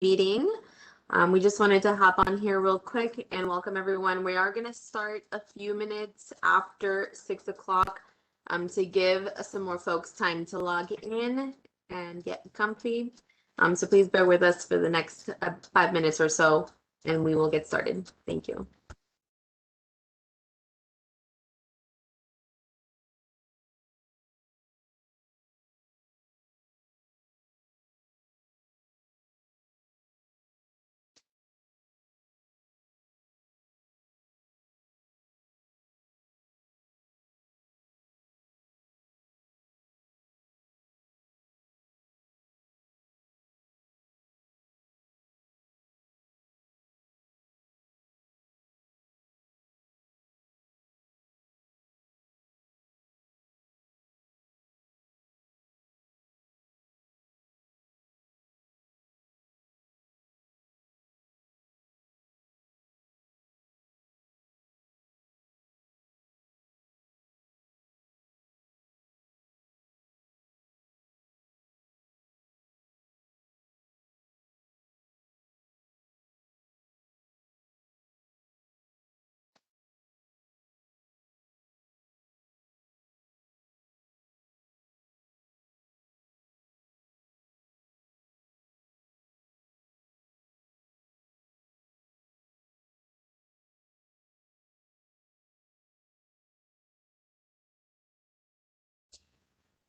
meeting. We just wanted to hop on here real quick and welcome everyone. We are going to start a few minutes after 6 o'clock to give some more folks time to log in and get comfy. So please bear with us for the next 5 minutes or so and we will get started. Thank you.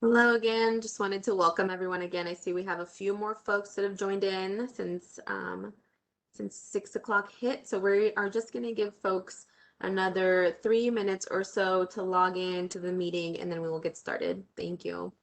Hello again. Just wanted to welcome everyone again. I see we have a few more folks that have joined in since 6 o'clock hit. So we are just going to give folks another 3 minutes or so to log in to the meeting and then we will get started. Thank you.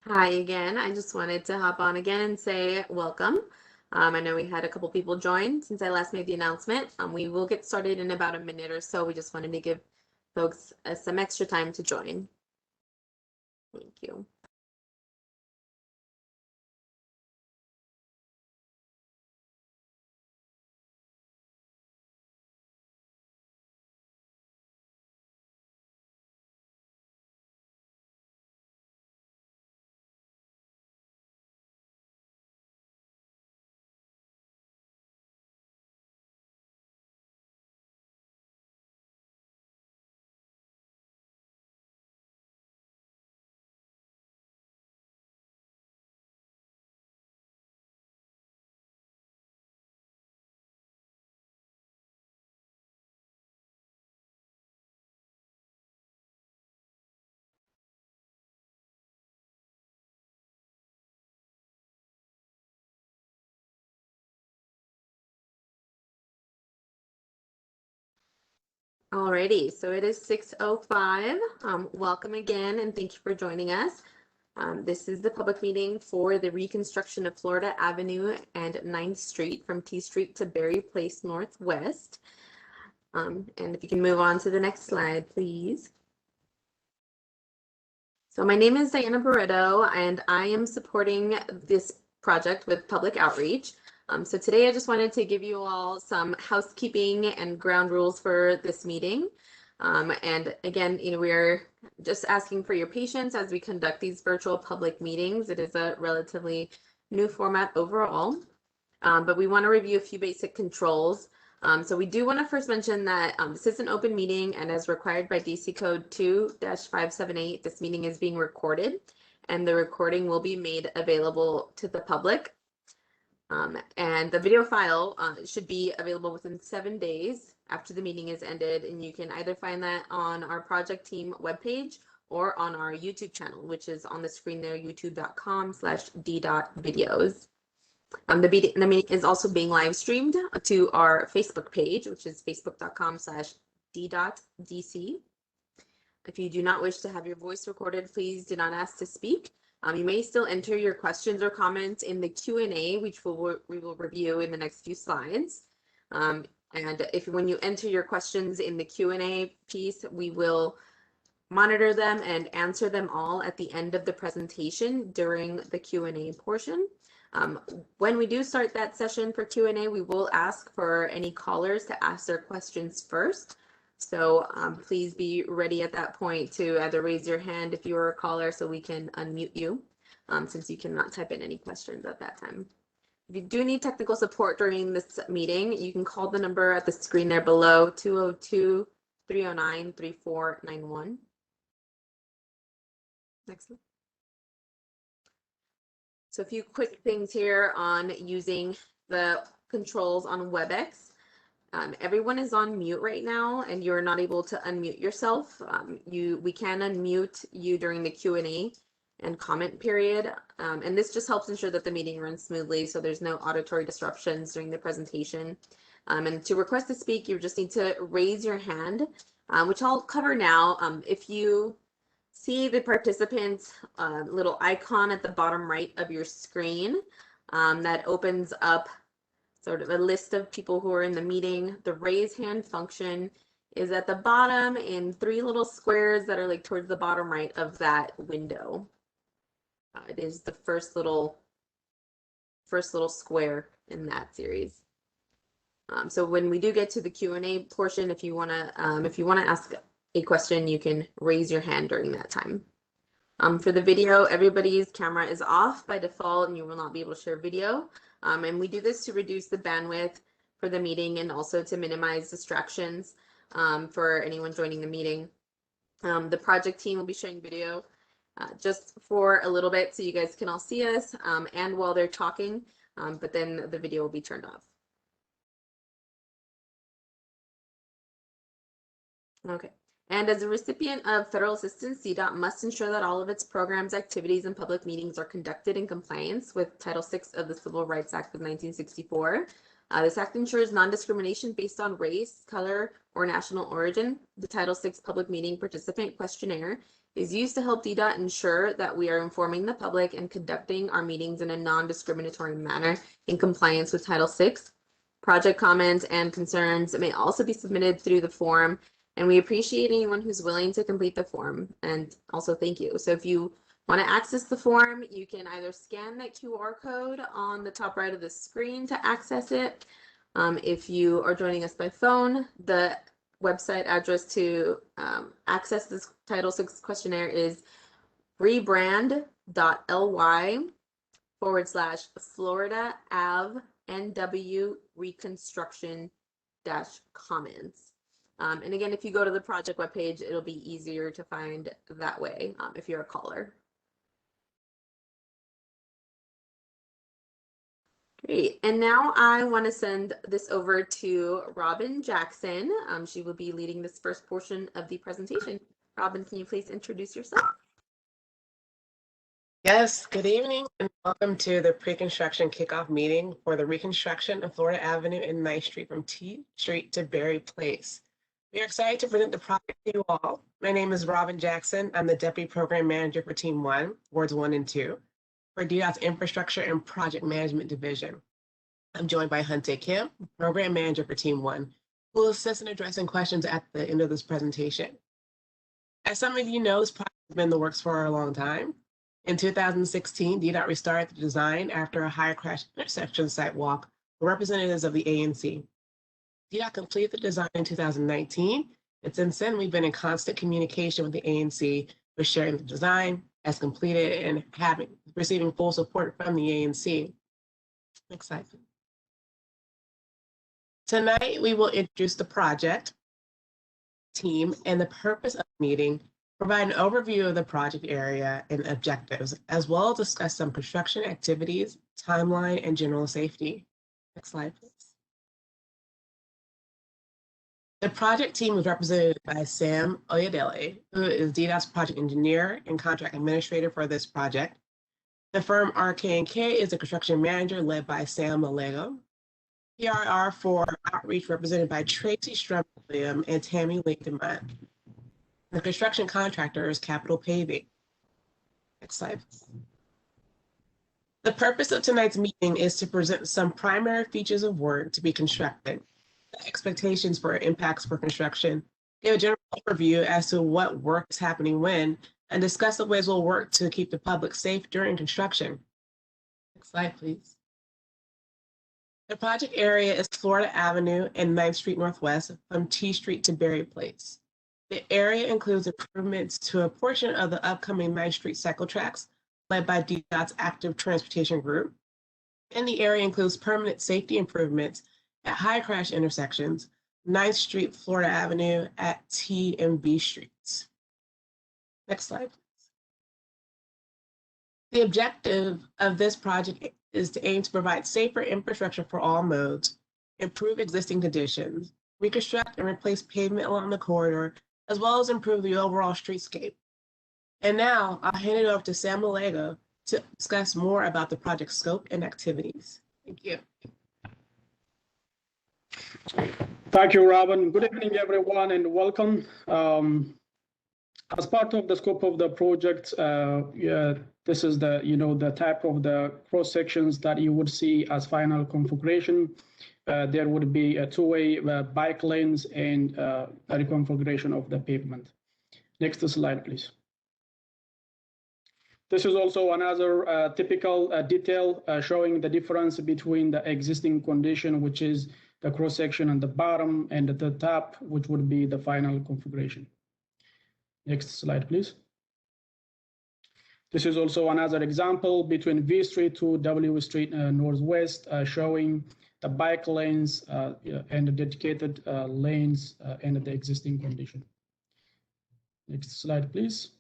Hi again. I just wanted to hop on again and say welcome. I know we had a couple people join since I last made the announcement. We will get started in about a minute or so. We just wanted to give folks some extra time to join. Thank you. Alrighty, so it is 6:05. Welcome again and thank you for joining us. This is the public meeting for the reconstruction of Florida Avenue and 9th Street from T Street to Berry Place Northwest. And if you can move on to the next slide, please. So my name is Diana Barreto and I am supporting this project with public outreach. So today I just wanted to give you all some housekeeping and ground rules for this meeting. And again, we're just asking for your patience as we conduct these virtual public meetings. It is a relatively new format overall, but we want to review a few basic controls. So we do want to first mention that this is an open meeting, and as required by DC Code 2-578, this meeting is being recorded, and the recording will be made available to the public. And the video file should be available within 7 days after the meeting is ended, and you can either find that on our project team webpage or on our YouTube channel, which is on the screen there, youtube.com/d.videos. The meeting is also being live streamed to our Facebook page, which is facebook.com/d.dc. If you do not wish to have your voice recorded, please do not ask to speak. You may still enter your questions or comments in the Q&A, which we will review in the next few slides. And when you enter your questions in the Q&A piece, we will monitor them and answer them all at the end of the presentation during the Q&A portion. When we do start that session for Q&A, we will ask for any callers to ask their questions first. So please be ready at that point to either raise your hand if you are a caller so we can unmute you, since you cannot type in any questions at that time. If you do need technical support during this meeting, you can call the number at the screen there below, 202-309-3491. Next one. So a few quick things here on using the controls on WebEx. Everyone is on mute right now, and you're not able to unmute yourself. We can unmute you during the Q&A and comment period, and this just helps ensure that the meeting runs smoothly, so there's no auditory disruptions during the presentation. And to request to speak, you just need to raise your hand, which I'll cover now. If you see the participants little icon at the bottom right of your screen, that opens up sort of a list of people who are in the meeting. The raise hand function is at the bottom in 3 little squares that are like towards the bottom right of that window. It is the first little square in that series. So when we do get to the Q&A portion, if you wanna ask a question, you can raise your hand during that time. For the video, everybody's camera is off by default, and you will not be able to share video. And we do this to reduce the bandwidth for the meeting and also to minimize distractions for anyone joining the meeting. The project team will be sharing video just for a little bit so you guys can all see us and while they're talking, but then the video will be turned off. Okay. And as a recipient of federal assistance, DDOT must ensure that all of its programs, activities, and public meetings are conducted in compliance with Title VI of the Civil Rights Act of 1964. This act ensures non-discrimination based on race, color, or national origin. The Title VI Public Meeting Participant Questionnaire is used to help DDOT ensure that we are informing the public and conducting our meetings in a non-discriminatory manner in compliance with Title VI. Project comments and concerns may also be submitted through the form, and we appreciate anyone who's willing to complete the form, and also thank you. So if you want to access the form, you can either scan that QR code on the top right of the screen to access it. If you are joining us by phone, the website address to access this Title VI questionnaire is rebrand.ly/Florida Ave NW Reconstruction -comments. And again, if you go to the project webpage, it'll be easier to find that way if you're a caller. Great. And now I want to send this over to Robin Jackson. She will be leading this first portion of the presentation. Robin, can you please introduce yourself? Yes, good evening and welcome to the pre-construction kickoff meeting for the reconstruction of Florida Avenue and 9th Street from T Street to Berry Place. We are excited to present the project to you all. My name is Robin Jackson. I'm the Deputy Program Manager for Team 1, Wards 1 and 2, for DDOT's Infrastructure and Project Management Division. I'm joined by Hunte Kim, Program Manager for Team 1, who will assist in addressing questions at the end of this presentation. As some of you know, this project has been in the works for a long time. In 2016, DDOT restarted the design after a higher crash intersection site walk representatives of the ANC. DDOT completed the design in 2019, and since then we've been in constant communication with the ANC for sharing the design as completed and receiving full support from the ANC. Next slide. Tonight we will introduce the project team and the purpose of the meeting, provide an overview of the project area and objectives, as well as discuss some construction activities, timeline, and general safety. Next slide, please. The project team was represented by Sam Oyedele, who is DDOT's project engineer and contract administrator for this project. The firm RK&K is the construction manager led by Sam Malego. PRR for Outreach represented by Tracy Strum-William and Tammy Lincoln-Mott. The construction contractor is Capital Paving. Next slide. The purpose of tonight's meeting is to present some primary features of work to be constructed, expectations for impacts for construction, give a general overview as to what work is happening when, and discuss the ways we'll work to keep the public safe during construction. Next slide, please. The project area is Florida Avenue and 9th Street Northwest from T Street to Berry Place. The area includes improvements to a portion of the upcoming 9th Street cycle tracks led by DDOT's Active Transportation Group. And the area includes permanent safety improvements at high crash intersections, 9th Street, Florida Avenue at T and B Streets. Next slide. The objective of this project is to aim to provide safer infrastructure for all modes, improve existing conditions, reconstruct and replace pavement along the corridor, as well as improve the overall streetscape. And now I'll hand it over to Sam Malego to discuss more about the project scope and activities. Thank you. Thank you, Robin. Good evening, everyone, and welcome. As part of the scope of the project, this is the type of the cross sections that you would see as final configuration. There would be a two-way bike lanes and a reconfiguration of the pavement. Next slide, please. This is also another typical detail showing the difference between the existing condition, which is the cross section on the bottom, and the top, which would be the final configuration. Next slide, please. This is also another example between V Street to W Street Northwest, showing the bike lanes and the dedicated lanes and the existing condition. Next slide, please.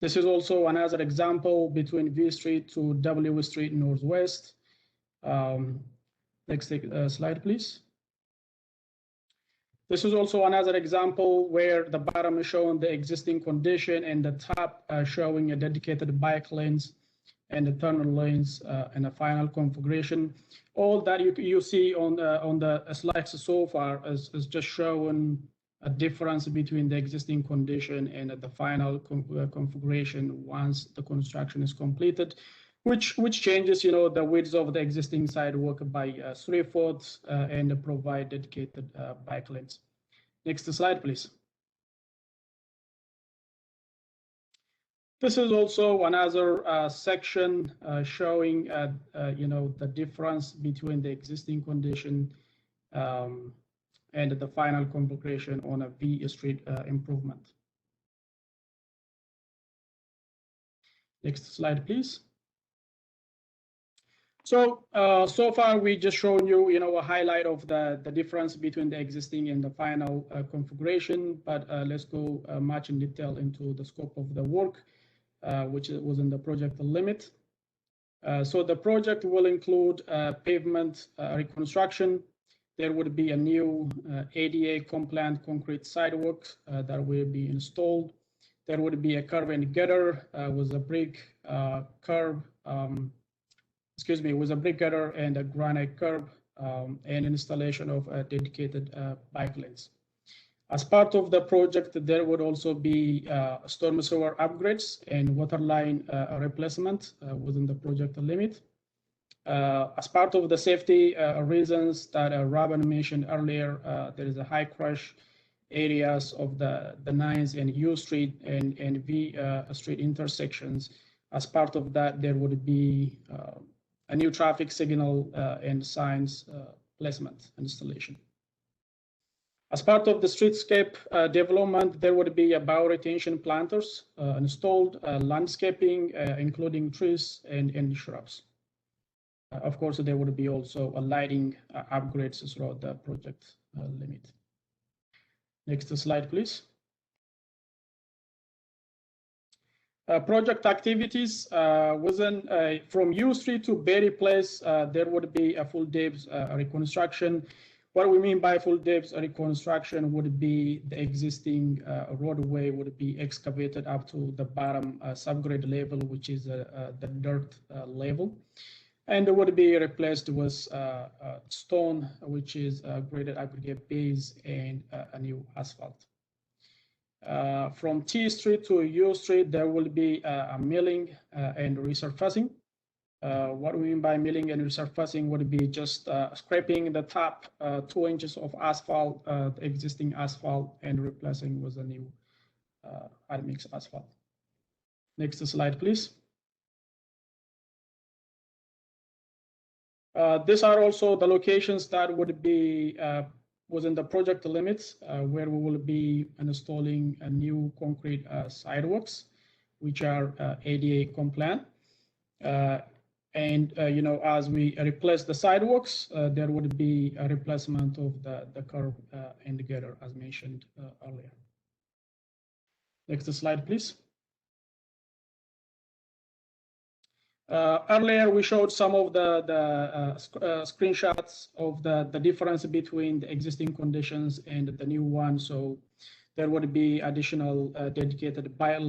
This is also another example between V Street to W Street Northwest. Next slide, please. This is also another example where the bottom is showing the existing condition and the top showing a dedicated bike lanes and the turn lanes and a final configuration. All that you see on the slides so far is just showing a difference between the existing condition and the final configuration once the construction is completed, which changes, the width of the existing sidewalk by 3 foot and provide dedicated bike lanes. Next slide, please. This is also another section showing, the difference between the existing condition and the final configuration on a V Street improvement. Next slide, please. So, so far we just shown you, a highlight of the difference between the existing and the final configuration, but let's go much in detail into the scope of the work, which was in the project limit. So the project will include pavement reconstruction. There would be a new ADA compliant concrete sidewalk that will be installed. There would be a curb and gutter with a brick curb. With a brick gutter and a granite curb and installation of dedicated bike lanes. As part of the project, there would also be storm sewer upgrades and water line replacement within the project limit. As part of the safety reasons that Robin mentioned earlier, there is a high crash areas of the 9th and U Street and V Street intersections. As part of that, there would be a new traffic signal and signs placement and installation. As part of the streetscape development, there would be a bioretention planters installed, landscaping, including trees and shrubs. Of course, there would be also a lighting upgrades throughout the project limit. Next slide, please. Project activities within from U Street to Berry Place, there would be a full depth reconstruction. What we mean by full depth reconstruction would be the existing roadway would be excavated up to the bottom subgrade level, which is the dirt level, and it would be replaced with stone, which is graded aggregate base, and a new asphalt. From T Street to U Street, there will be a milling and resurfacing. What we mean by milling and resurfacing would be just scraping the top 2 inches of asphalt, the existing asphalt, and replacing with a new hot-mix asphalt. Next slide, please. These are also the locations that would be within the project limits, where we will be installing a new concrete sidewalks, which are ADA compliant. And as we replace the sidewalks, there would be a replacement of the curb indicator, as mentioned earlier. Next slide, please. Earlier, we showed some of the screenshots of the difference between the existing conditions and the new one. So there would be additional dedicated bike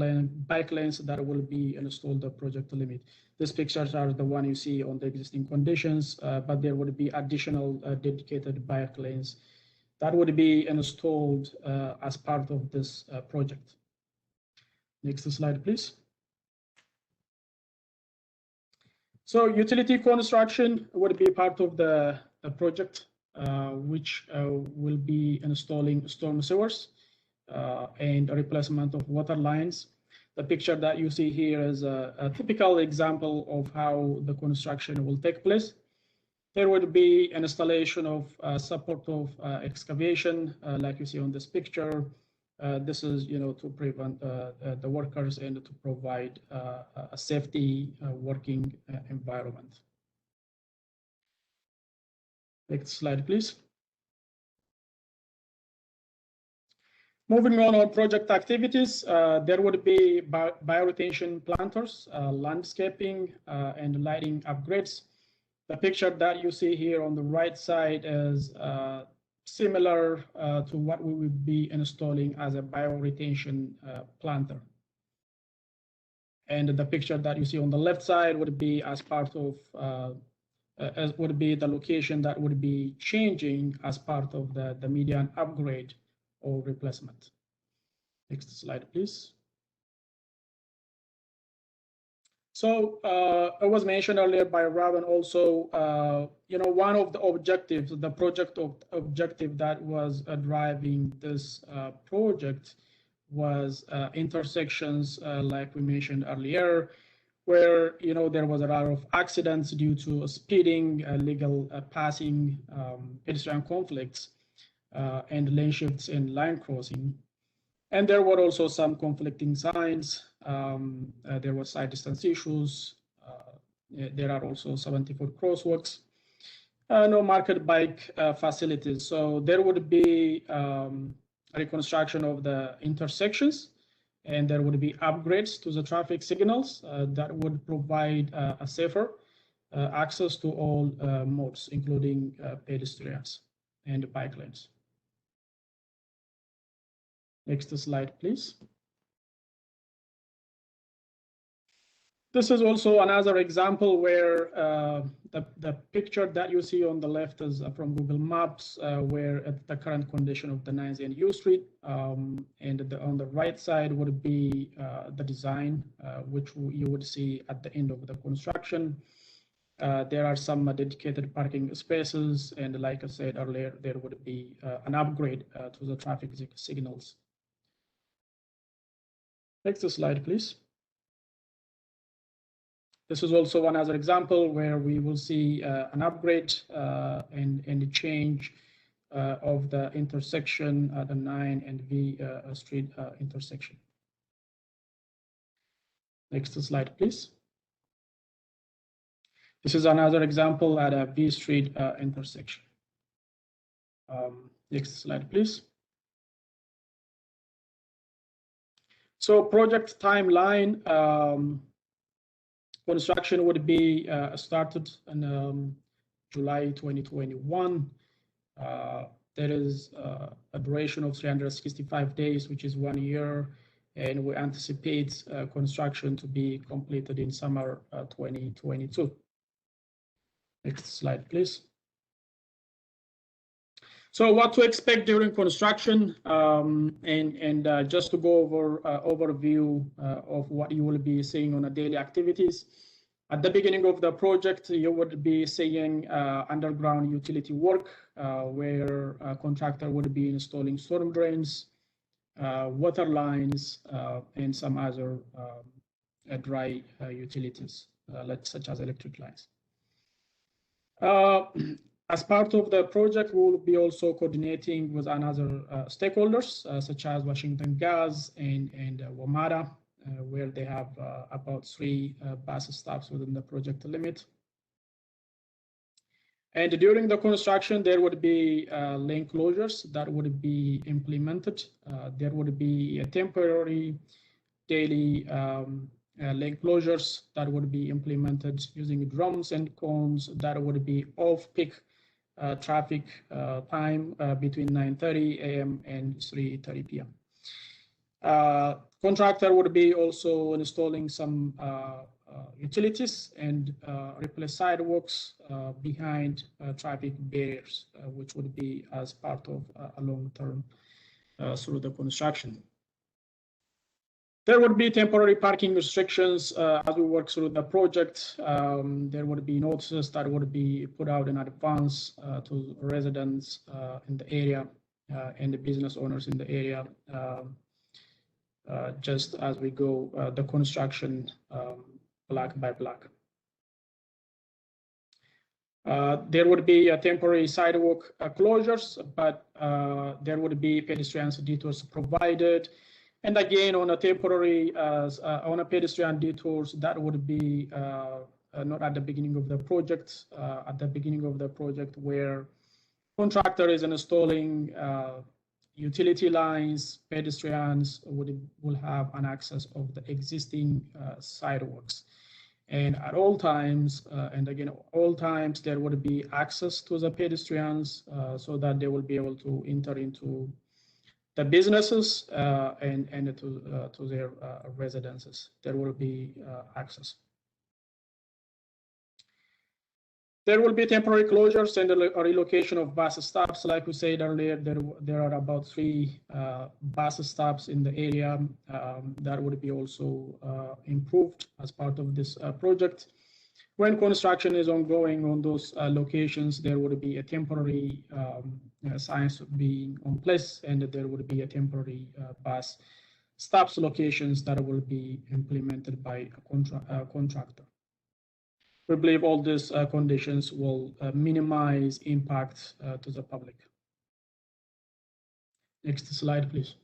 lanes that will be installed the project limit. These pictures are the one you see on the existing conditions, but there would be additional dedicated bike lanes that would be installed as part of this project. Next slide, please. So utility construction would be part of the project, which will be installing storm sewers and a replacement of water lines. The picture that you see here is a typical example of how the construction will take place. There would be an installation of support of excavation, like you see on this picture. This is, to prevent the workers and to provide a safety working environment. Next slide, please. Moving on project activities, there would be bioretention planters, landscaping, and lighting upgrades. The picture that you see here on the right side is similar to what we would be installing as a bioretention planter. And the picture that you see on the left side would be as part of, would be the location that would be changing as part of the median upgrade or replacement. Next slide, please. So it was mentioned earlier by Robin also, one of the objectives, the project objective that was driving this project was intersections, like we mentioned earlier, where, there was a lot of accidents due to speeding, illegal passing, pedestrian conflicts, and lane shifts and line crossing. And there were also some conflicting signs. There were side distance issues. There are also 70-foot crosswalks. No market bike facilities. So there would be reconstruction of the intersections, and there would be upgrades to the traffic signals that would provide a safer access to all modes, including pedestrians and bike lanes. Next slide, please. This is also another example where the picture that you see on the left is from Google Maps, where at the current condition of the 9th and U Street, and on the right side would be the design, which you would see at the end of the construction. There are some dedicated parking spaces, and like I said earlier, there would be an upgrade to the traffic signals. Next slide, please. This is also another example where we will see an upgrade and a change of the intersection at the 9 and V Street intersection. Next slide, please. This is another example at a V Street intersection. Next slide, please. So project timeline, construction would be started in July 2021. There is a duration of 365 days, which is 1 year, and we anticipate construction to be completed in summer 2022. Next slide, please. So what to expect during construction, and just to go over overview of what you will be seeing on a daily activities. At the beginning of the project, you would be seeing underground utility work, where a contractor would be installing storm drains, water lines, and some other dry utilities, such as electric lines. As part of the project, we will be also coordinating with another stakeholders, such as Washington Gas and WMATA, where they have about 3 bus stops within the project limit. And during the construction, there would be lane closures that would be implemented. There would be a temporary daily lane closures that would be implemented using drums and cones that would be off-peak traffic time between 9:30 a.m. and 3:30 p.m. Contractor would be also installing some utilities and replace sidewalks behind traffic barriers, which would be as part of a long-term through the construction. There would be temporary parking restrictions as we work through the project. There would be notices that would be put out in advance to residents in the area and the business owners in the area, just as we go the construction block by block. There would be a temporary sidewalk closures, but there would be pedestrian detours provided. And again, on a temporary, on a pedestrian detours, that would be not at the beginning of the project, at the beginning of the project where contractor is installing utility lines, pedestrians will have an access of the existing sidewalks. And at all times, and again, all times, there would be access to the pedestrians so that they will be able to enter into the businesses and to their residences. There will be access. There will be temporary closures and a relocation of bus stops. Like we said earlier, there are about 3 bus stops in the area that would be also improved as part of this project. When construction is ongoing on those locations, there would be a temporary signs being on place, and there would be a temporary bus stops locations that will be implemented by a contractor. We believe all these conditions will minimize impact to the public. Next slide, please.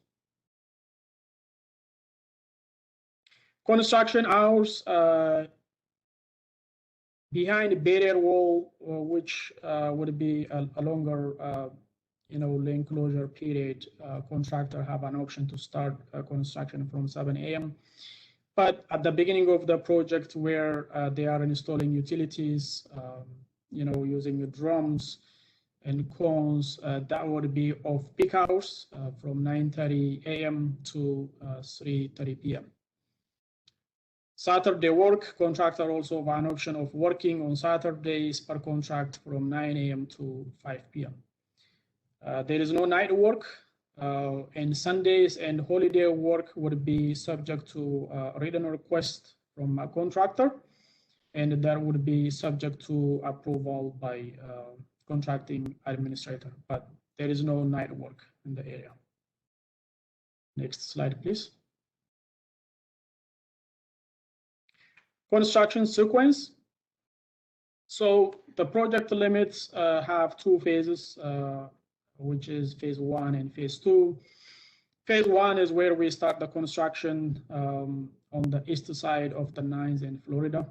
Construction hours behind the barrier wall, which would be a longer lane closure period. Contractor have an option to start construction from 7 a.m. But at the beginning of the project, where they are installing utilities, using drums and cones, that would be off peak hours from 9:30 a.m. to 3:30 p.m. Saturday work, contractor also have an option of working on Saturdays per contract from 9 a.m. to 5 p.m. There is no night work, and Sundays and holiday work would be subject to written request from a contractor, and that would be subject to approval by contracting administrator, but there is no night work in the area. Next slide, please. Construction sequence. So the project limits have two phases, which is phase 1 and phase 2. Phase 1 is where we start the construction on the east side of the 9th in Florida.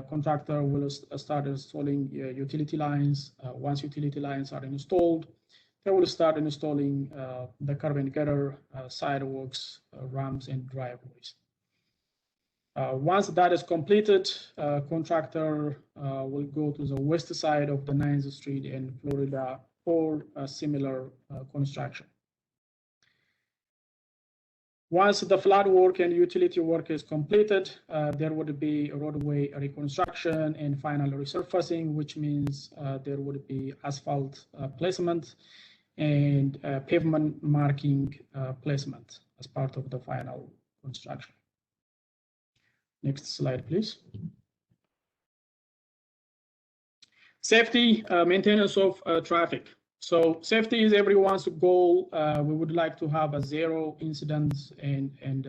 Contractor will start installing utility lines. Once utility lines are installed, they will start installing the curb and gutter, sidewalks, ramps, and driveways. Once that is completed, contractor will go to the west side of the 9th Street in Florida for a similar construction. Once the flood work and utility work is completed, there would be roadway reconstruction and final resurfacing, which means there would be asphalt placement and pavement marking placement as part of the final construction. Next slide, please. Safety, maintenance of traffic. So safety is everyone's goal. We would like to have a 0 incidents and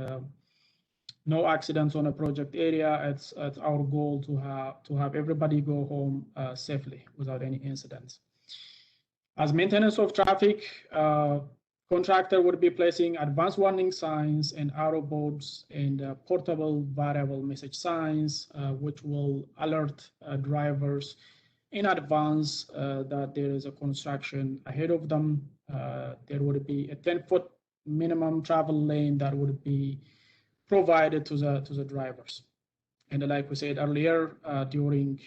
no accidents on a project area. It's our goal to have everybody go home safely without any incidents. As maintenance of traffic, contractor would be placing advanced warning signs and arrow boards and portable variable message signs, which will alert drivers in advance that there is a construction ahead of them. There would be a 10-foot minimum travel lane that would be provided to the drivers. And like we said earlier, during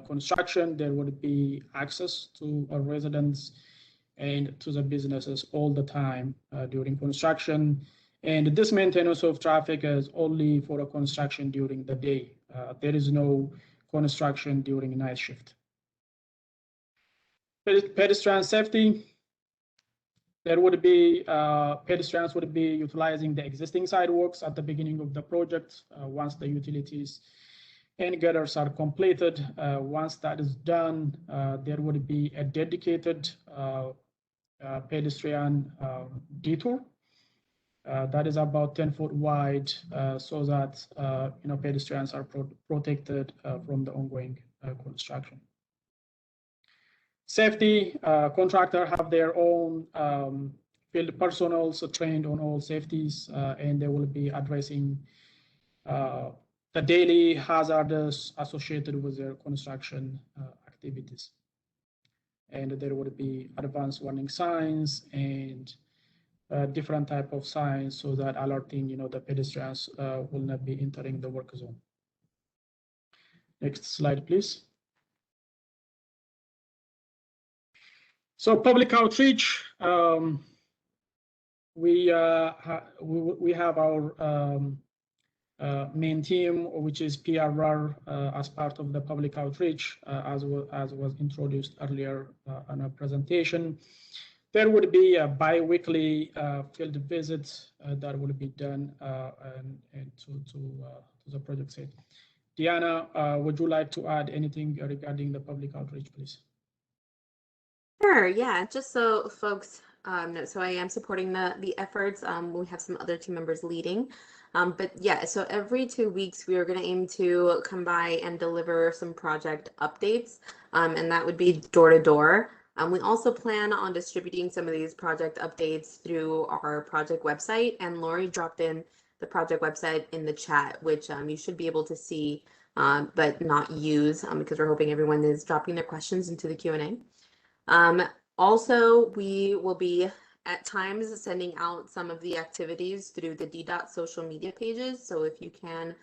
construction, there would be access to residents and to the businesses all the time during construction. And this maintenance of traffic is only for a construction during the day. There is no construction during night shift. Pedestrian safety. There would be pedestrians would be utilizing the existing sidewalks at the beginning of the project. Once the utilities and gutters are completed, once that is done, there would be a dedicated pedestrian detour that is about 10 foot wide, so that pedestrians are protected from the ongoing construction. Safety, contractor have their own field personnel trained on all safeties, and they will be addressing the daily hazards associated with their construction activities. And there would be advanced warning signs and different type of signs so that alerting the pedestrians will not be entering the work zone. Next slide, please. So public outreach, we have our main team, which is PRR, as part of the public outreach, as was introduced earlier on our presentation. There would be a bi-weekly field visits that would be done and to the project site. Diana, would you like to add anything regarding the public outreach, please? Sure, yeah, just so folks know, so I am supporting the efforts. We have some other team members leading. But yeah, so every 2 weeks, we are going to aim to come by and deliver some project updates, and that would be door to door. We also plan on distributing some of these project updates through our project website, and Lori dropped in the project website in the chat, which you should be able to see, but not use, because we're hoping everyone is dropping their questions into the Q&A. Also, we will be at times sending out some of the activities through the DDOT social media pages. So if you can,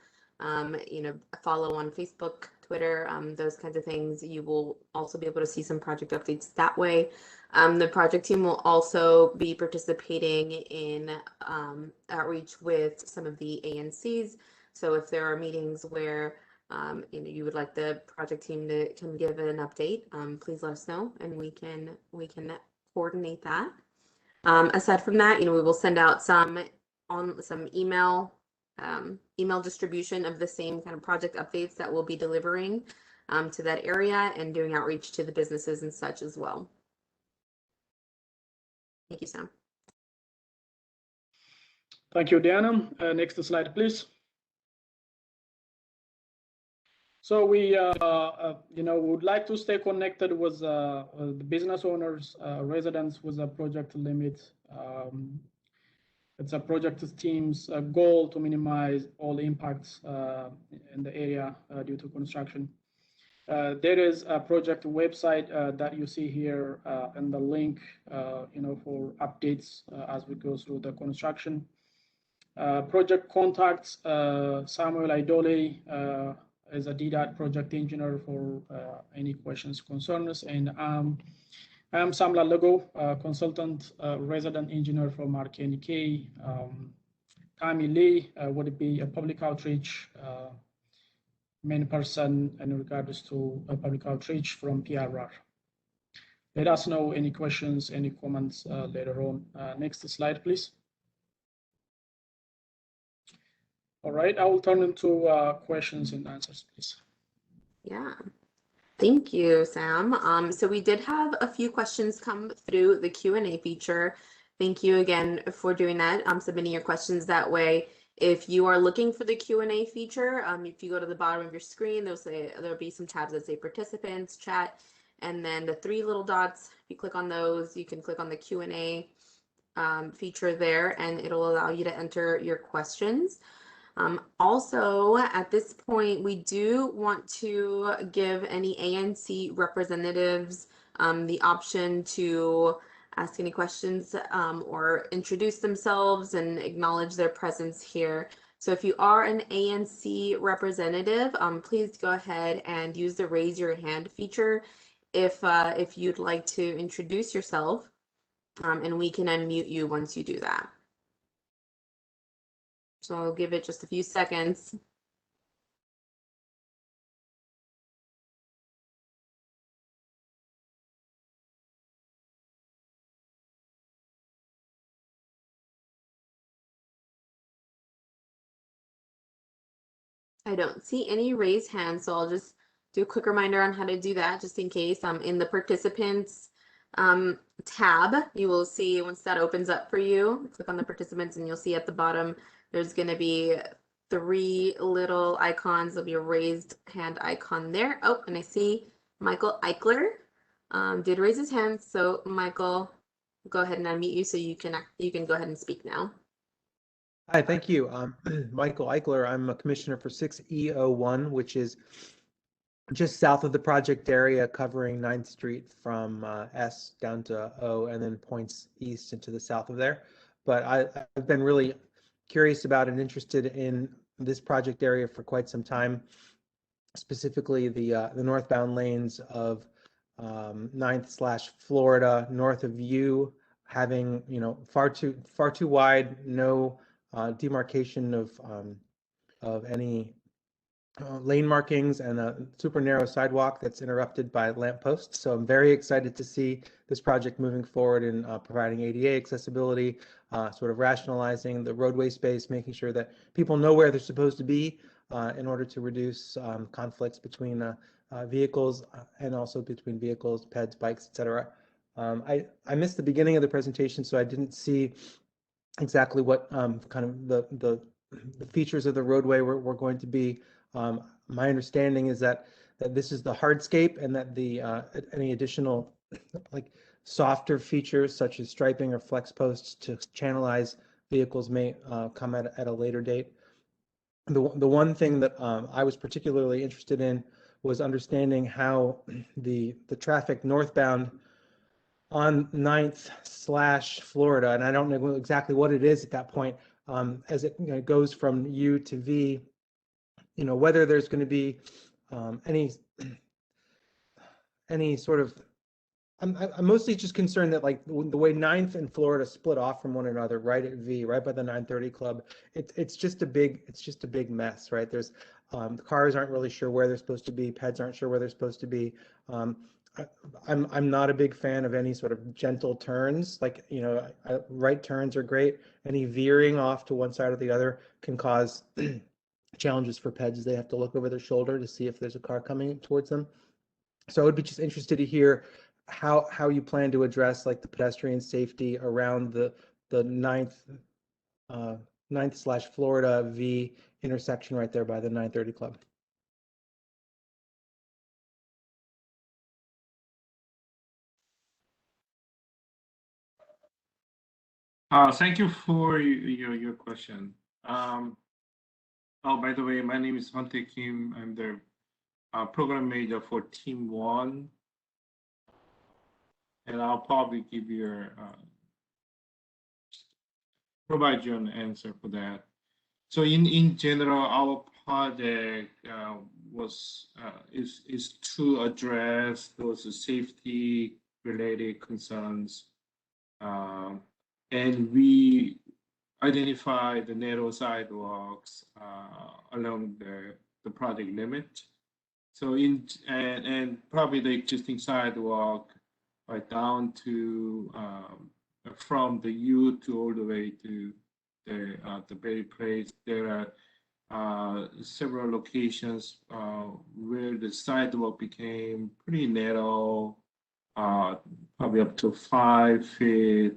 follow on Facebook, Twitter, those kinds of things, you will also be able to see some project updates that way. The project team will also be participating in outreach with some of the ANCs. So if there are meetings where you would like the project team to come give an update, please let us know, and we can coordinate that. Aside from that, we will send out some email distribution of the same kind of project updates that we'll be delivering to that area, and doing outreach to the businesses and such as well. Thank you, Sam. Thank you, Diana. Next slide, please. So we, would like to stay connected with the business owners, residents with a project limit. It's a project team's goal to minimize all impacts in the area due to construction. There is a project website that you see here and the link, for updates as we go through the construction. Project contacts, Samuel Idole is a DDOT project engineer for any questions, concerns, and I am Sam Lalago, consultant resident engineer from RKNK. Tammy Lee would be a public outreach main person in regards to public outreach from PRR. Let us know any questions, any comments later on. Next slide, please. All right, I will turn into questions and answers, please. Yeah, thank you, Sam. So we did have a few questions come through the Q&A feature. Thank you again for doing that, submitting your questions that way. If you are looking for the Q&A feature, if you go to the bottom of your screen, there'll be some tabs that say participants, chat, and then the 3 little dots. If you click on those, you can click on the Q&A feature there, and it'll allow you to enter your questions. Also, at this point, we do want to give any ANC representatives the option to ask any questions or introduce themselves and acknowledge their presence here. So if you are an ANC representative, please go ahead and use the raise your hand feature if you'd like to introduce yourself, and we can unmute you once you do that. So I'll give it just a few seconds. I don't see any raised hands, so I'll just do a quick reminder on how to do that, just in case. In the participants tab, you will see once that opens up for you, click on the participants and you'll see at the bottom there's going to be 3 little icons of your raised hand icon there. Oh, and I see Michael Eichler did raise his hand. So Michael, go ahead and unmute you so you can go ahead and speak now. Hi, thank you. Michael Eichler. I'm a commissioner for 6E01, which is just south of the project area, covering 9th Street from S down to O, and then points east into the south of there. But I've been really curious about and interested in this project area for quite some time, specifically the northbound lanes of 9th/Florida, north of U, having far too wide, no demarcation of any lane markings, and a super narrow sidewalk that's interrupted by lampposts. So I'm very excited to see this project moving forward in providing ADA accessibility, sort of rationalizing the roadway space, making sure that people know where they're supposed to be in order to reduce conflicts between vehicles and also between vehicles, peds, bikes, etc. I missed the beginning of the presentation, so I didn't see exactly what kind of the features of the roadway were going to be. My understanding is that this is the hardscape, and that the any additional like softer features such as striping or flex posts to channelize vehicles may come at a later date. The one thing that I was particularly interested in was understanding how the traffic northbound on 9th/Florida, and I don't know exactly what it is at that point, as it goes from U to V, whether there's going to be any sort of, I'm mostly just concerned that like the way 9th and Florida split off from one another right at V, right by the 930 Club, it's just a big mess, right? There's the cars aren't really sure where they're supposed to be, peds aren't sure where they're supposed to be. I'm not a big fan of any sort of gentle turns. Like, right turns are great. Any veering off to one side or the other can cause challenges for peds. They have to look over their shoulder to see if there's a car coming towards them. So I would be just interested to hear how you plan to address like the pedestrian safety around the 9th/Florida V intersection right there by the 930 Club. Thank you for your question. Oh, by the way, my name is Hunte Kim. I'm the program manager for Team 1. And I'll probably provide you an answer for that. So in general, our project is to address those safety related concerns, and we identify the narrow sidewalks along the project limit. So and probably the existing sidewalk right down to from the U to all the way to the Berry Place. There are several locations where the sidewalk became pretty narrow, probably up to 5 feet,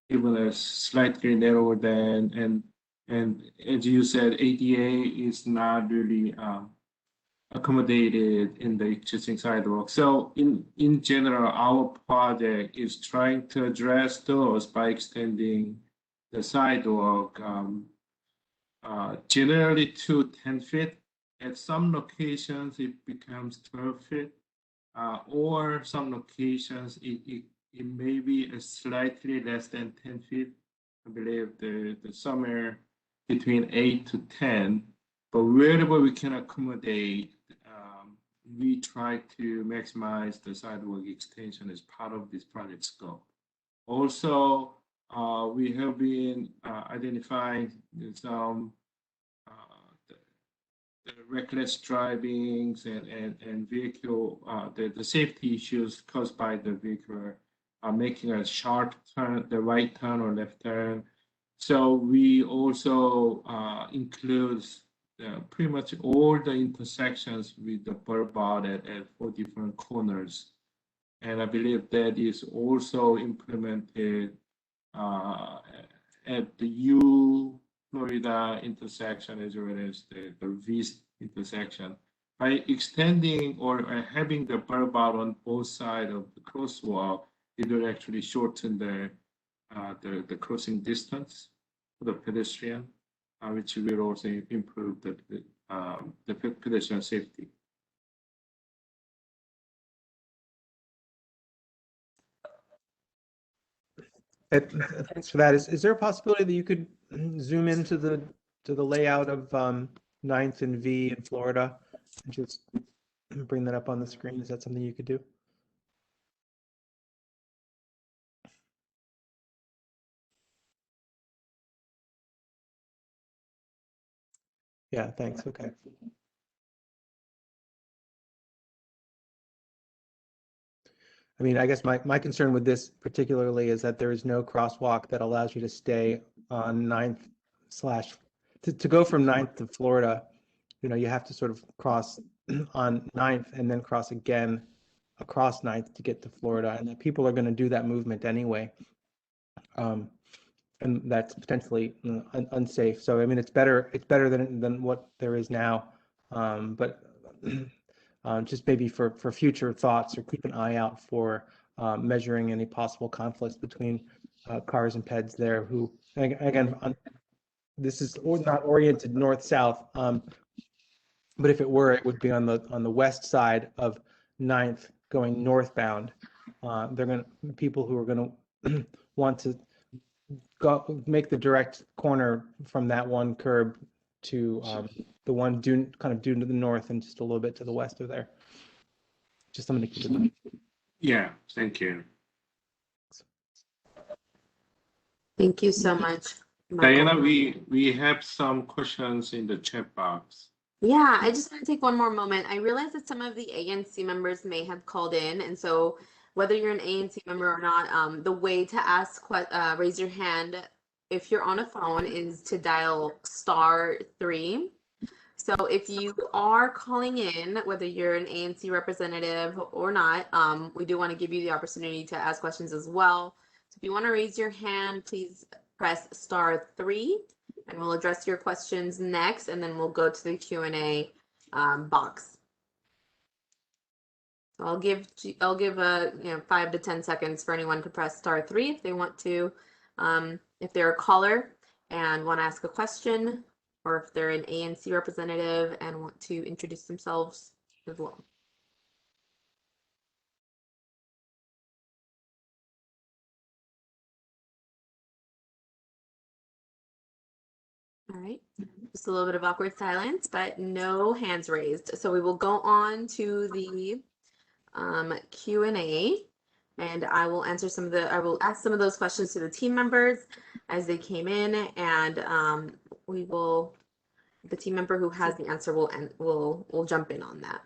even slightly narrower than, and as you said, ADA is not really accommodated in the existing sidewalk. So in general, our project is trying to address those by extending the sidewalk generally to 10 feet. At some locations, it becomes 12 feet, or some locations, it may be a slightly less than 10 feet. I believe the somewhere between 8 to 10. But wherever we can accommodate, we try to maximize the sidewalk extension as part of this project scope. Also, we have been identifying some the reckless drivings and vehicle, the safety issues caused by the vehicle making a sharp turn, the right turn or left turn. So we also include pretty much all the intersections with the bulb out at 4 different corners. And I believe that is also implemented at the U Florida intersection as well as the V intersection. By extending or having the bulb out on both sides of the crosswalk, it will actually shorten the crossing distance for the pedestrian, which will also improve the pedestrian safety. Thanks for that. Is there a possibility that you could zoom into the layout of 9th and V in Florida and just bring that up on the screen? Is that something you could do? Yeah, thanks. Okay. I mean, I guess my concern with this particularly is that there is no crosswalk that allows you to stay on 9th to go from 9th to Florida. You know, you have to sort of cross on 9th and then cross again across 9th to get to Florida, and that people are going to do that movement anyway. And that's potentially unsafe. So I mean, it's better than what there is now, but just maybe for future thoughts, or keep an eye out for measuring any possible conflicts between cars and peds there. Who again, this is not oriented north-south, but if it were, it would be on the west side of 9th going northbound. People who are going to want to make the direct corner from that one curb to the one due to the north and just a little bit to the west of there. Just something to keep in mind. Yeah, thank you. Thank you so much, Michael. Diana, we have some questions in the chat box. Yeah, I just want to take one more moment. I realize that some of the ANC members may have called in, and so whether you're an ANC member or not, the way to raise your hand if you're on a phone is to dial *3. So if you are calling in, whether you're an ANC representative or not, we do want to give you the opportunity to ask questions as well. So if you want to raise your hand, please press *3, and we'll address your questions next, and then we'll go to the Q&A box. So I'll give 5 to 10 seconds for anyone to press *3 if they want to if they're a caller and want to ask a question, or if they're an ANC representative and want to introduce themselves as well. All right, just a little bit of awkward silence, but no hands raised. So we will go on to the Q&A, and I will answer I will ask some of those questions to the team members as they came in, and the team member who has the answer will jump in on that.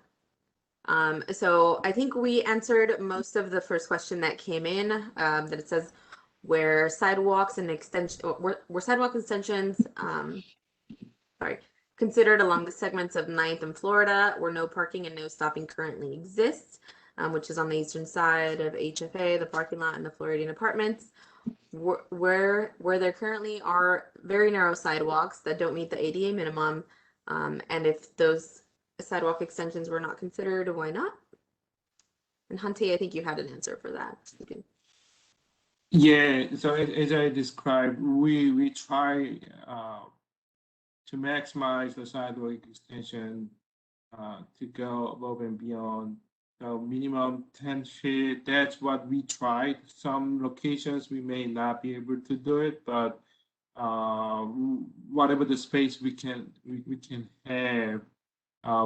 So I think we answered most of the first question that came in, that it says where sidewalks and sidewalk extensions, considered along the segments of 9th and Florida, where no parking and no stopping currently exists, which is on the eastern side of HFA, the parking lot, and the Floridian apartments, where there currently are very narrow sidewalks that don't meet the ADA minimum, and if those sidewalk extensions were not considered, why not? And Hunty, I think you had an answer for that. Okay. Yeah, so as I described, we try to maximize the sidewalk extension to go above and beyond. So minimum 10 feet, that's what we tried. Some locations we may not be able to do it, but whatever the space we can have,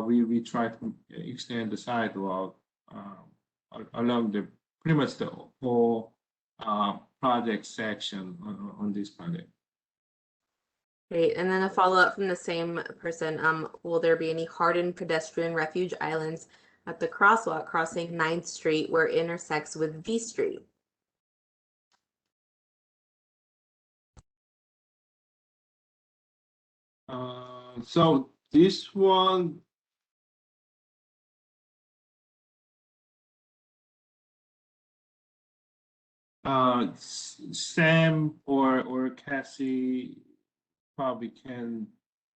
we try to extend the sidewalk along the pretty much the whole project section on this project. Great, and then a follow-up from the same person. Will there be any hardened pedestrian refuge islands at the crosswalk crossing 9th Street where it intersects with V Street? So this one, Sam or Cassie probably can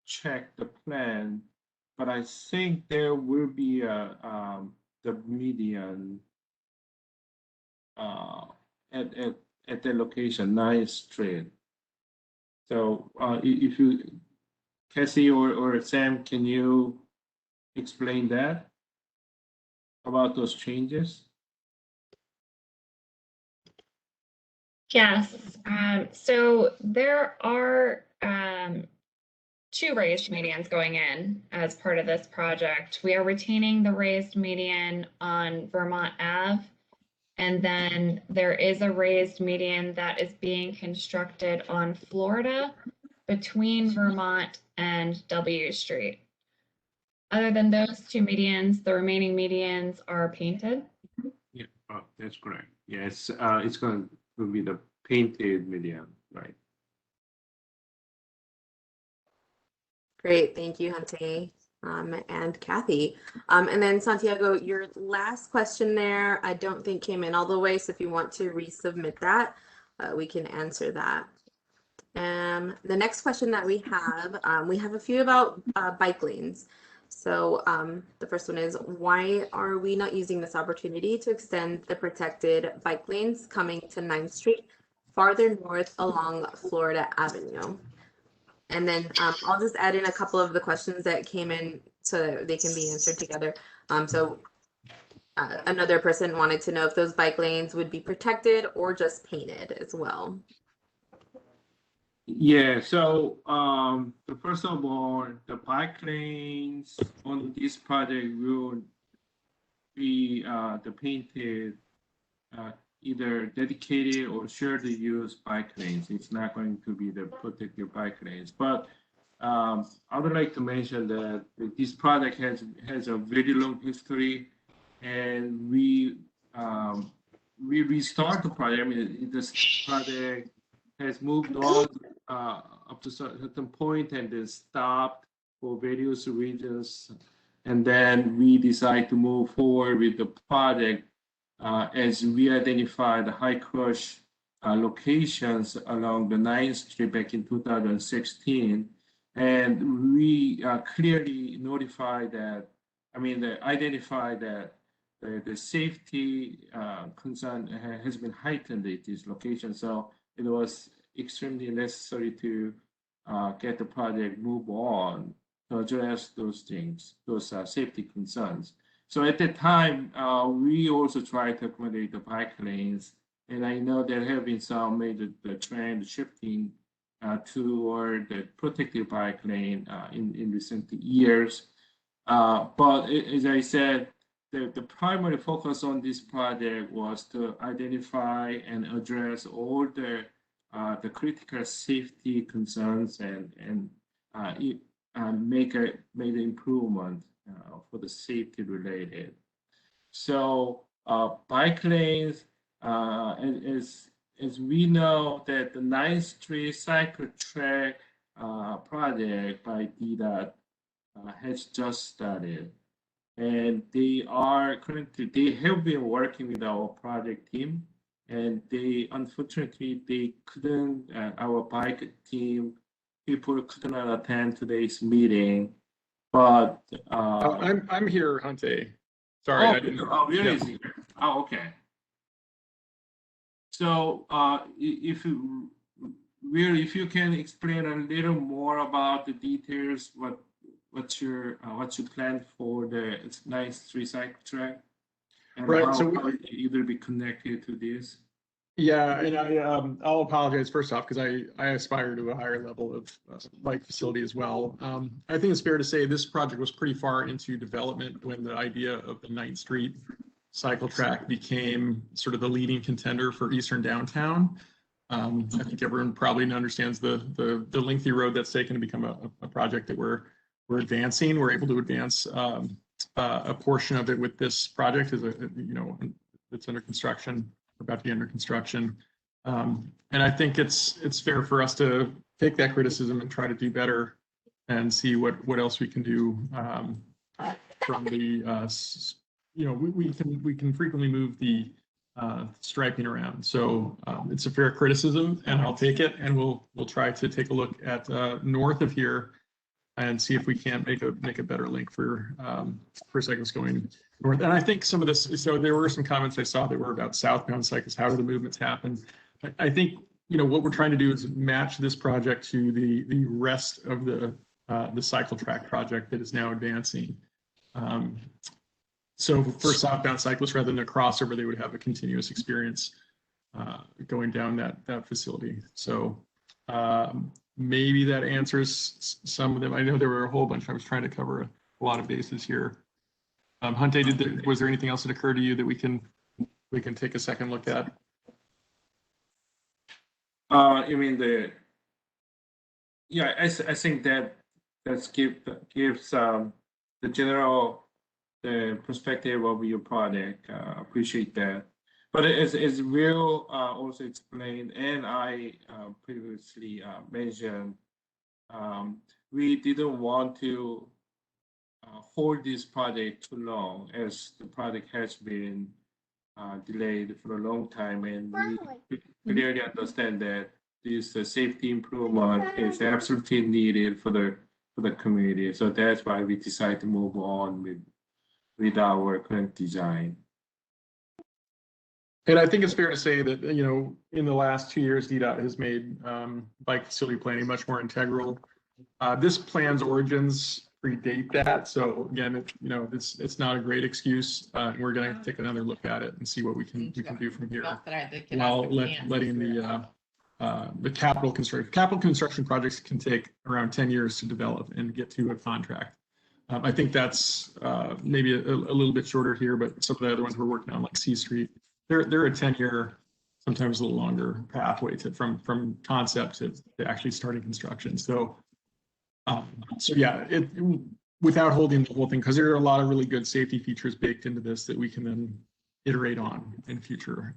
check the plan, but I think there will be the median at the location 9th Street. So if you, Cassie or Sam, can you explain that about those changes? Yes, so there are 2 raised medians going in as part of this project. We are retaining the raised median on Vermont Ave, and then there is a raised median that is being constructed on Florida between Vermont and W Street. Other than those 2 medians, the remaining medians are painted. Yeah, that's correct. Yes, it's going to be the painted median, right? Great, thank you, Hunty, and Kathy. And then Santiago, your last question there, I don't think came in all the way, so if you want to resubmit that, we can answer that. The next question that we have a few about bike lanes. So the first one is, why are we not using this opportunity to extend the protected bike lanes coming to 9th Street farther north along Florida Avenue? And then I'll just add in a couple of the questions that came in so that they can be answered together. Another person wanted to know if those bike lanes would be protected or just painted as well. Yeah, so first of all, the bike lanes on this project will be the painted either dedicated or shared use bike lanes. It's not going to be the protected bike lanes. But I would like to mention that this project has a very long history, and we restart the project. I mean, this project has moved on up to a certain point and then stopped for various reasons. And then we decide to move forward with the project as we identify the high crush locations along the 9th Street back in 2016. And we clearly notify that, identify that the safety concern has been heightened at this location. So it was extremely necessary to get the project move on to address those things, those safety concerns. So at that time, we also tried to accommodate the bike lanes, and I know there have been some major trend shifting toward the protected bike lane in recent years. But as I said, the primary focus on this project was to identify and address all the critical safety concerns and make an improvement for the safety related. So bike lanes, as we know that the 9th Street cycle track project by DDOT has just started. And they have been working with our project team, and unfortunately, our bike team people could not attend today's meeting. But I'm here, Hunte. Sorry, I didn't. Oh, really? Yeah. Oh, okay. So, if you can explain a little more about the details, what you planned for the 9th Street cycle track, and right, how it either be connected to this. Yeah, and I'll apologize first off because I aspire to a higher level of bike facility as well. I think it's fair to say this project was pretty far into development when the idea of the 9th Street cycle track became sort of the leading contender for Eastern Downtown. I think everyone probably understands the lengthy road that's taken to become a project that we're advancing. We're able to advance a portion of it with this project as it's under construction. About to be under construction, and I think it's fair for us to take that criticism and try to do better and see what else we can do from the we can frequently move the striping around, so it's a fair criticism and I'll take it, and we'll try to take a look at north of here and see if we can't make a better link for cyclists going north. And I think some of this, so there were some comments I saw that were about southbound cyclists. How do the movements happen? I think what we're trying to do is match this project to the rest of the cycle track project that is now advancing. So for southbound cyclists, rather than a crossover, they would have a continuous experience going down that facility. So maybe that answers some of them. I know there were a whole bunch. I was trying to cover a lot of bases here. Hunte, was there anything else that occurred to you that we can take a second look at? You mean I think that gives the general perspective of your project. Appreciate that. But as Will also explained, and I previously mentioned, we didn't want to hold this project too long, as the project has been delayed for a long time, and we clearly understand that this safety improvement is absolutely needed for the community. So that's why we decided to move on with our current design. And I think it's fair to say that, in the last 2 years, DDOT has made bike facility planning much more integral. This plan's origins predate that. So again, it's not a great excuse. We're going to take another look at it and see what we can do from here, while letting the capital construction projects can take around 10 years to develop and get to a contract. I think that's maybe a little bit shorter here, but some of the other ones we're working on, like C Street, they're a 10-year, sometimes a little longer pathway from concept to actually starting construction. So yeah, without holding the whole thing, because there are a lot of really good safety features baked into this that we can then iterate on in future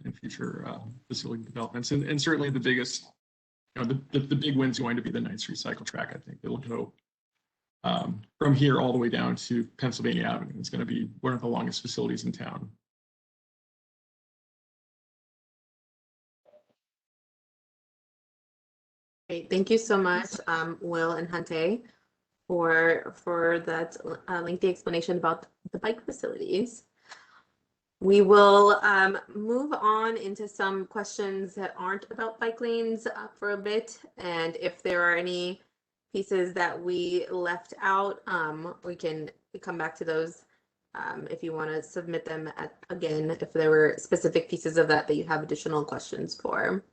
facility developments. And certainly the biggest, the big win's going to be the 9th Street cycle track. I think it'll go from here all the way down to Pennsylvania Avenue. It's going to be one of the longest facilities in town. Great, thank you so much, Will and Hunte, for that lengthy explanation about the bike facilities. We will move on into some questions that aren't about bike lanes for a bit. And if there are any pieces that we left out, we can come back to those if you want to submit them again, if there were specific pieces of that you have additional questions for.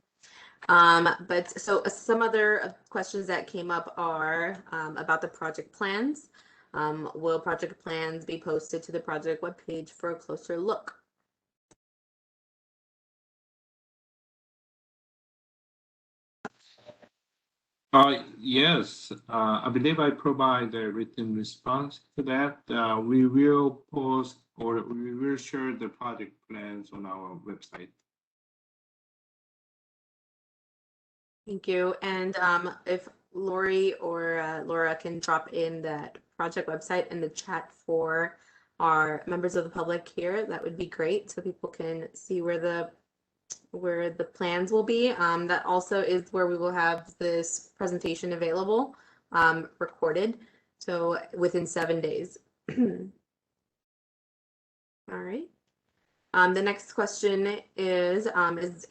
But so some other questions that came up are about the project plans. Will project plans be posted to the project webpage for a closer look? Yes, I believe I provide a written response to that. We will post or we will share the project plans on our website. Thank you. And if Lori or Laura can drop in that project website in the chat for our members of the public here, that would be great, so people can see where the plans will be. That also is where we will have this presentation available, recorded, so within 7 days. All right. The next question is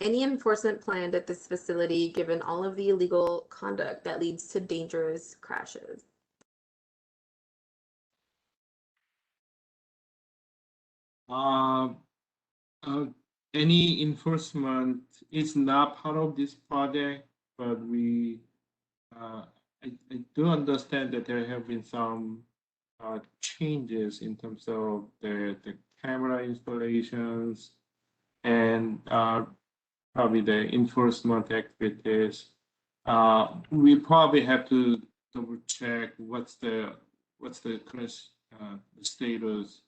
any enforcement planned at this facility given all of the illegal conduct that leads to dangerous crashes? Any enforcement is not part of this project, but I do understand that there have been some changes in terms of the camera installations and probably the enforcement activities. We probably have to double check what's the current status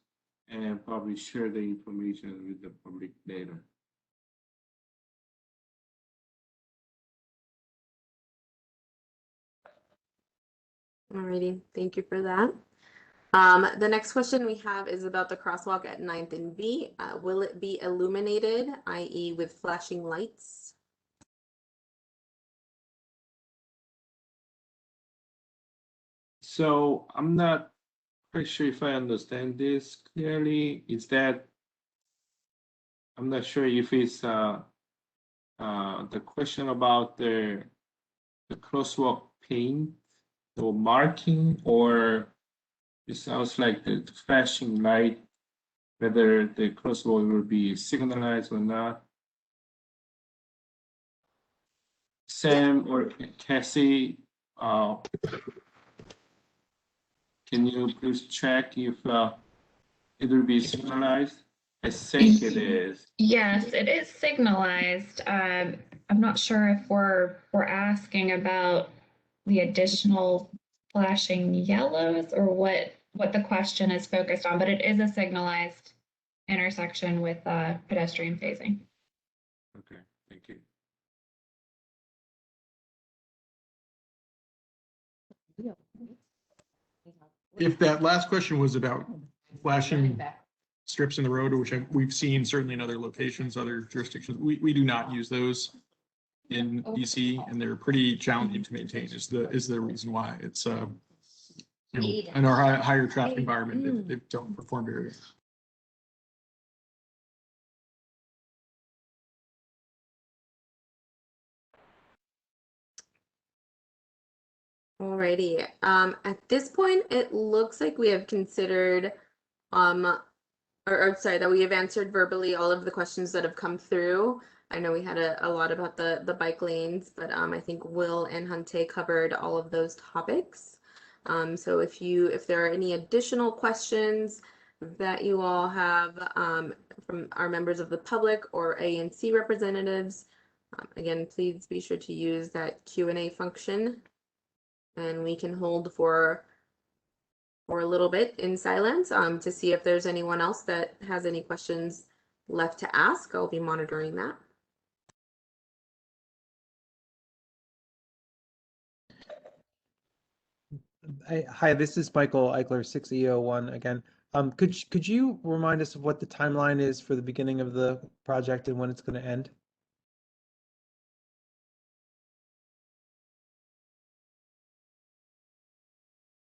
and probably share the information with the public later. Alrighty, thank you for that. The next question we have is about the crosswalk at 9th and B. Will it be illuminated, i.e. with flashing lights? So I'm not quite sure if I understand this clearly. Is that I'm not sure if it's the question about the crosswalk paint or marking, or it sounds like the flashing light, whether the crosswalk will be signalized or not. Sam or Cassie, can you please check if it will be signalized? I think it is. Yes, it is signalized. I'm not sure if we're asking about the additional flashing yellows or what the question is focused on, but it is a signalized intersection with pedestrian phasing. Okay, thank you. If that last question was about flashing strips in the road, which we've seen certainly in other locations, other jurisdictions, we do not use those in DC, and they're pretty challenging to maintain. Is the reason why it's in our higher traffic environment, they don't perform very well. Alrighty. At this point, it looks like we have considered, or sorry, that we have answered verbally all of the questions that have come through. I know we had a lot about the bike lanes, but I think Will and Hunte covered all of those topics. So if there are any additional questions that you all have from our members of the public or ANC representatives, again, please be sure to use that Q&A function. And we can hold for a little bit in silence to see if there's anyone else that has any questions left to ask. I'll be monitoring that. Hi, this is Michael Eichler, 6E01 again. Could you remind us of what the timeline is for the beginning of the project and when it's going to end?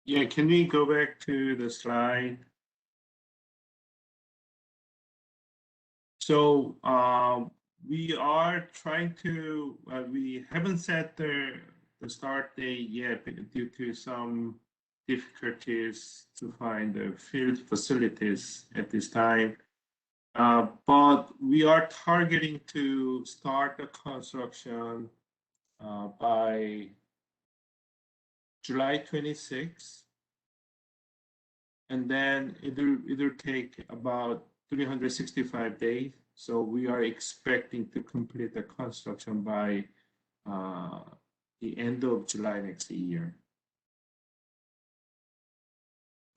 Yeah, can we go back to the slide? So we are trying to, we haven't set the start date yet due to some difficulties to find the field facilities at this time. But we are targeting to start the construction by July 26th. And then it'll take about 365 days. So we are expecting to complete the construction by the end of July next year.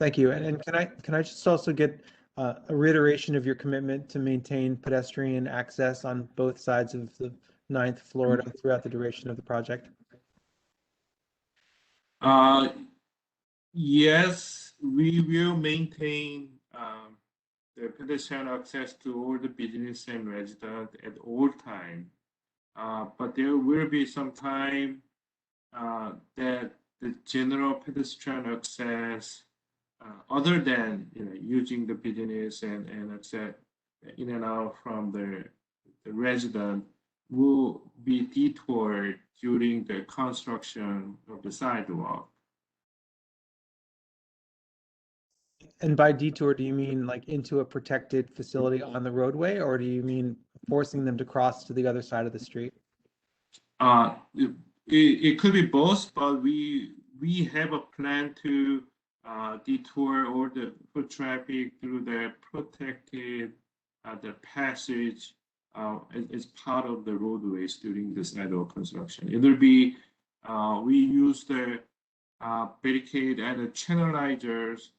Thank you. And can I just also get a reiteration of your commitment to maintain pedestrian access on both sides of the 9th Florida throughout the duration of the project? Yes, we will maintain the pedestrian access to all the business and residents at all time. But there will be some time that the general pedestrian access, other than using the business and access in and out from the resident, will be detoured during the construction of the sidewalk. And by detour, do you mean like into a protected facility on the roadway, or do you mean forcing them to cross to the other side of the street? It could be both, but we have a plan to detour all the foot traffic through the protected the passage as part of the roadways during the sidewalk construction. It will be we use the barricade and the channelizers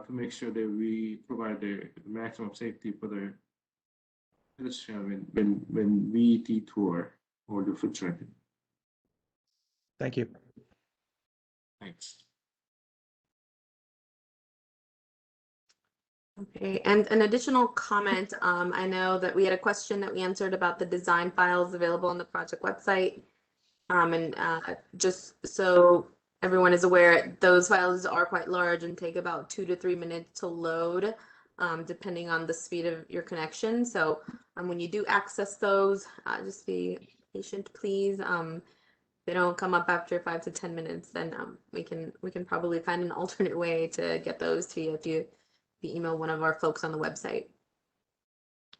to make sure that we provide the maximum safety for the pedestrian when we detour all the foot traffic. Thank you. Thanks. Okay, and an additional comment, I know that we had a question that we answered about the design files available on the project website. And just so everyone is aware, those files are quite large and take about 2 to 3 minutes to load, depending on the speed of your connection. So when you do access those, just be patient, please. If they don't come up after 5 to 10 minutes, then we can probably find an alternate way to get those to you if you email one of our folks on the website.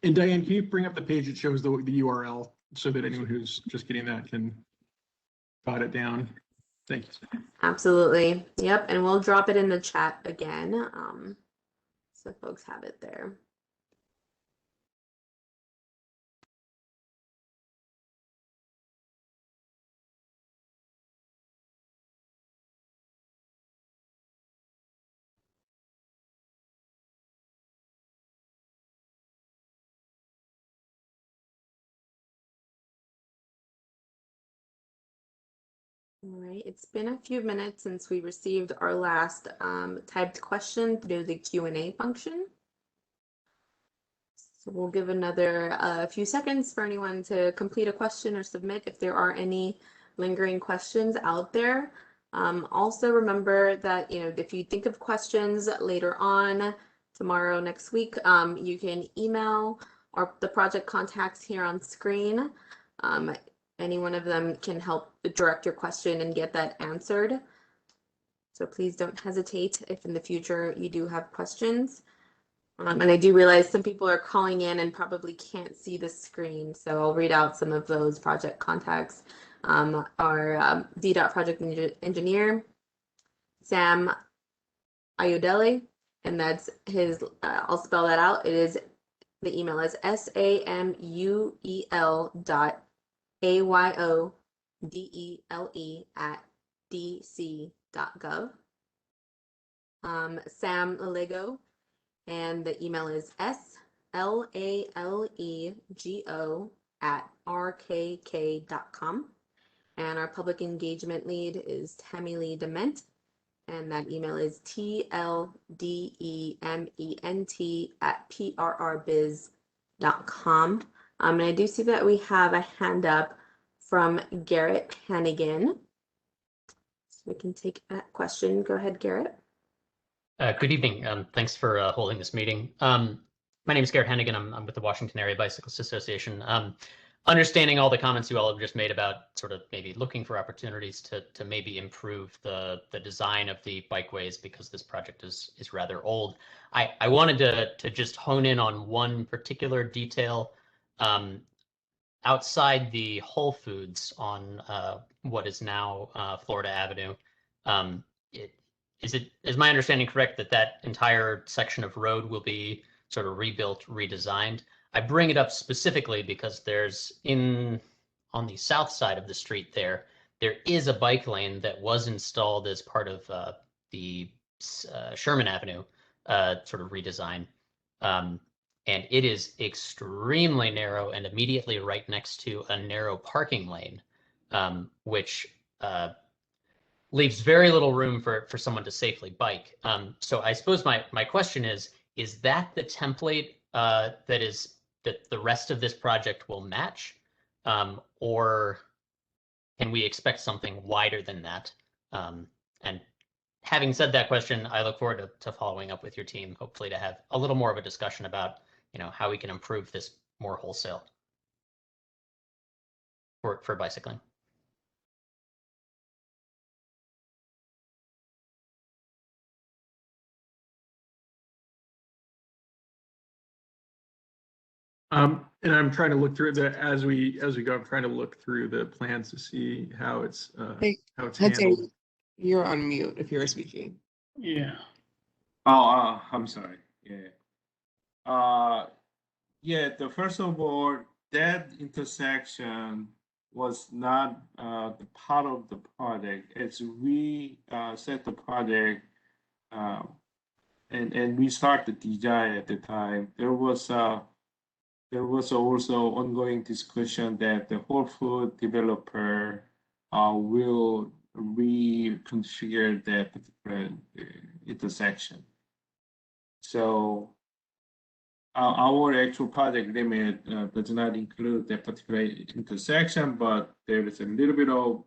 And Diane, can you bring up the page that shows the URL so that anyone who's just getting that can jot it down? Thank you. Absolutely. Yep. And we'll drop it in the chat again. So folks have it there. All right, it's been a few minutes since we received our last typed question through the Q&A function. So we'll give another few seconds for anyone to complete a question or submit if there are any lingering questions out there. Also remember that, if you think of questions later on, tomorrow, next week, you can email the project contacts here on screen. Any one of them can help direct your question and get that answered. So please don't hesitate if in the future you do have questions. And I do realize some people are calling in and probably can't see the screen. So I'll read out some of those project contacts. Our DDOT project engineer, Sam Ayodele, and that's his, I'll spell that out. The email is samuel.ayodele@dc.gov. Sam Lego, and the email is slalego@rkk.com. And our public engagement lead is Tammy Lee Dement, and that email is tldement@prrbiz.com. And I do see that we have a hand up from Garrett Hannigan. So we can take that question. Go ahead, Garrett. Good evening. Thanks for holding this meeting. My My name is Garrett Hennigan. I'm with the Washington Area Bicyclists Association. Understanding all the comments you all have just made about sort of maybe looking for opportunities to maybe improve the design of the bikeways, because this project is rather old. I wanted to just hone in on one particular detail. Outside the Whole Foods on what is now Florida Avenue, is my understanding correct that that entire section of road will be sort of rebuilt, redesigned? I bring it up specifically because there's on the south side of the street there is a bike lane that was installed as part of the Sherman Avenue sort of redesign. And it is extremely narrow and immediately right next to a narrow parking lane, which leaves very little room for someone to safely bike. So I suppose my question is that the template that the rest of this project will match, or can we expect something wider than that? And having said that question, I look forward to following up with your team, hopefully to have a little more of a discussion about how we can improve this more wholesale for bicycling. And I'm trying to look through as we go. I'm trying to look through the plans to see how it's handled. You're on mute if you're speaking. Yeah. Oh, I'm sorry. Yeah. The first of all, that intersection was not the part of the project. As we set the project and we start the design at the time, there was also ongoing discussion that the Whole Food developer will reconfigure that particular intersection. So our actual project limit does not include that particular intersection, but there is a little bit of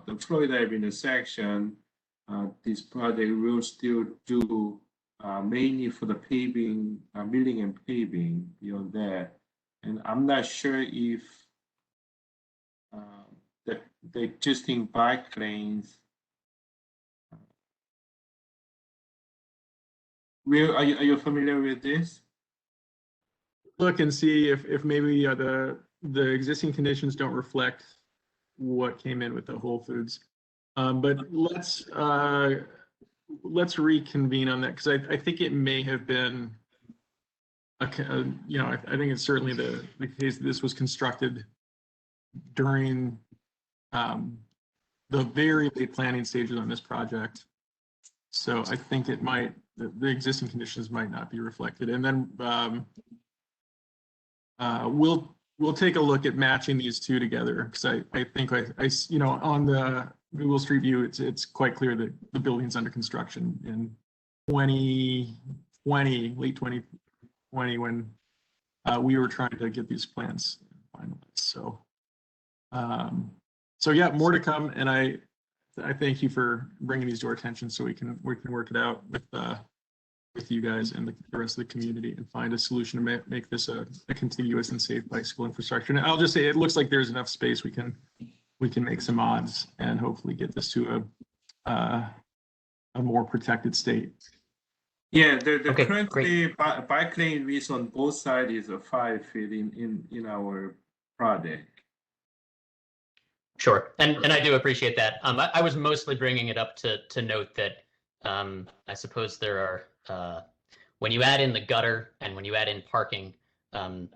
the Florida Avenue section. This project will still do mainly for the paving, milling and paving beyond that. And I'm not sure if the existing bike lanes. Are you familiar with this? Look and see if maybe the existing conditions don't reflect what came in with the Whole Foods. But let's reconvene on that, because I think it may have been I think it's certainly the case that this was constructed during the very late planning stages on this project. So I think it might, the existing conditions might not be reflected. And then we'll take a look at matching these two together, because I think on the Google Street View, it's quite clear that the building's under construction in 2020, late 2020, when we were trying to get these plans finalized. So yeah, more to come. And I thank you for bringing these to our attention, so we can work it out with you guys and the rest of the community and find a solution to make this a contiguous and safe bicycle infrastructure. And I'll just say, it looks like there's enough space we can make some odds and hopefully get this to a more protected state. Yeah, the Okay, currently bike lane width on both sides is 5 feet in our project. Sure, and I do appreciate that. I was mostly bringing it up to note that I suppose there are when you add in the gutter and when you add in parking, even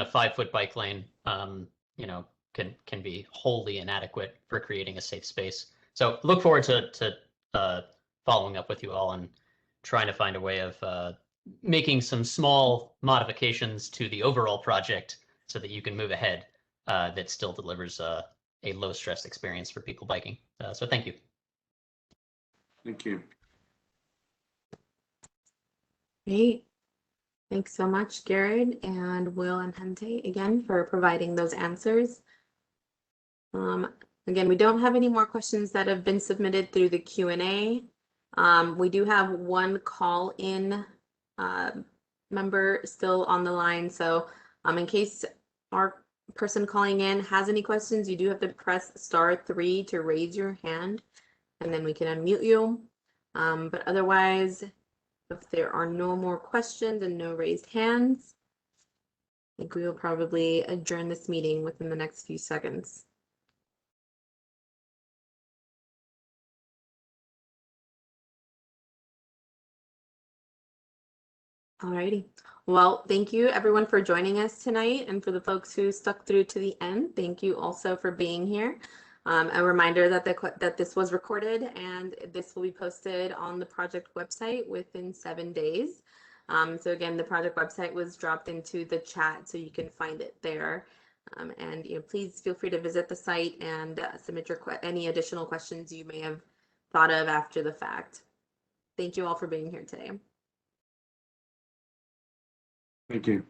a 5-foot bike lane, can be wholly inadequate for creating a safe space. So look forward to following up with you all and trying to find a way of making some small modifications to the overall project so that you can move ahead that still delivers a low stress experience for people biking. So thank you. Thank you. Great. Thanks so much, Garrett and Will and Hente, again, for providing those answers. Again, we don't have any more questions that have been submitted through the Q&A. We do have one call in member still on the line. So in case our person calling in has any questions, you do have to press *3 to raise your hand, and then we can unmute you. But otherwise, if there are no more questions and no raised hands, I think we will probably adjourn this meeting within the next few seconds. Alrighty. Well, thank you everyone for joining us tonight, and for the folks who stuck through to the end, thank you also for being here. A reminder that this was recorded and this will be posted on the project website within 7 days. So again, the project website was dropped into the chat, so you can find it there. And please feel free to visit the site and submit any additional questions you may have thought of after the fact. Thank you all for being here today. Thank you.